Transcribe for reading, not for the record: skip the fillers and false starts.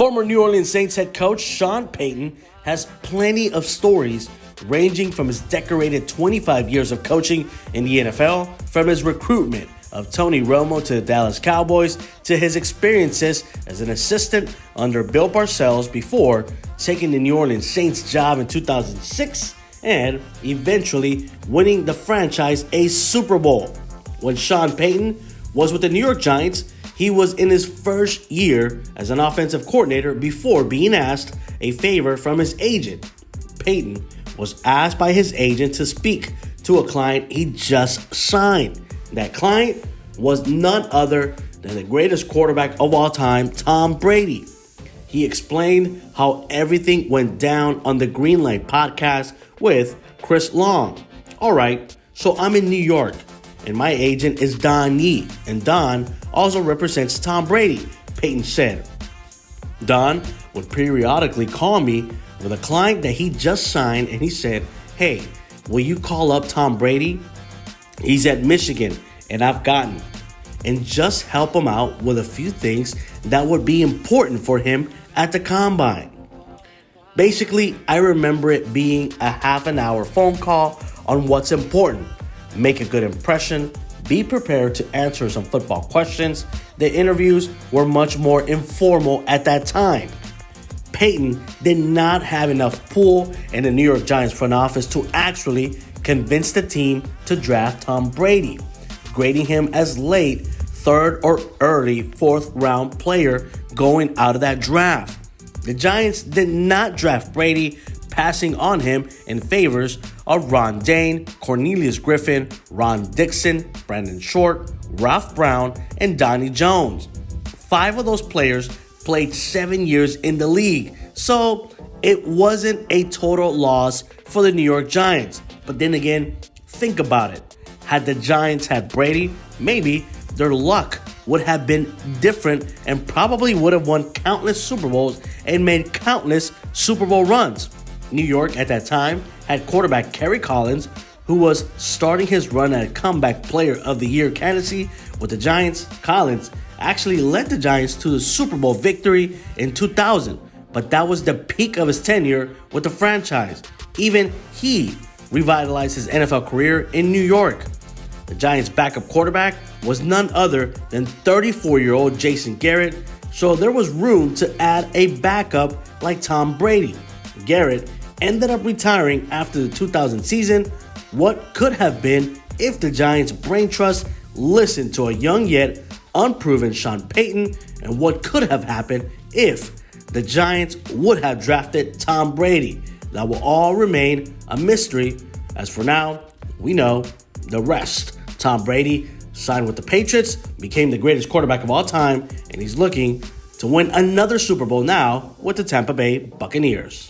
Former New Orleans Saints head coach Sean Payton has plenty of stories ranging from his decorated 25 years of coaching in the NFL, from his recruitment of Tony Romo to the Dallas Cowboys, to his experiences as an assistant under Bill Parcells before taking the New Orleans Saints job in 2006 and eventually winning the franchise a Super Bowl. When Sean Payton was with the New York Giants, he was in his first year as an offensive coordinator before being asked a favor from his agent. Payton was asked by his agent to speak to a client he just signed. That client was none other than the greatest quarterback of all time, Tom Brady. He explained how everything went down on the Greenlight podcast with Chris Long. All right, so I'm in New York, and my agent is Don Yee, and Don also represents Tom Brady, Payton said. Don would periodically call me with a client that he just signed, and he said, "Hey, will you call up Tom Brady? He's at Michigan, and I've gotten, and just help him out with a few things that would be important for him at the combine." Basically, I remember it being a half an hour phone call on what's important. Make a good impression, be prepared to answer some football questions. The interviews were much more informal at that time. Payton did not have enough pull in the New York Giants front office to actually convince the team to draft Tom Brady, grading him as late third or early fourth round player going out of that draft. The Giants did not draft Brady, passing on him in favors of Ron Dayne, Cornelius Griffin, Ron Dixon, Brandon Short, Ralph Brown, and Donnie Jones. 5 of those players played 7 years in the league, so it wasn't a total loss for the New York Giants. But then again, think about it. Had the Giants had Brady, maybe their luck would have been different and probably would have won countless Super Bowls and made countless Super Bowl runs. New York at that time had quarterback Kerry Collins, who was starting his run at a comeback player of the year candidacy with the Giants. Collins actually led the Giants to the Super Bowl victory in 2000, but that was the peak of his tenure with the franchise. Even he revitalized his NFL career in New York. The Giants' backup quarterback was none other than 34-year-old Jason Garrett, so there was room to add a backup like Tom Brady. Garrett ended up retiring after the 2000 season. What could have been if the Giants' brain trust listened to a young yet unproven Sean Payton, and what could have happened if the Giants would have drafted Tom Brady? That will all remain a mystery. As for now, we know the rest. Tom Brady signed with the Patriots, became the greatest quarterback of all time, and he's looking to win another Super Bowl now with the Tampa Bay Buccaneers.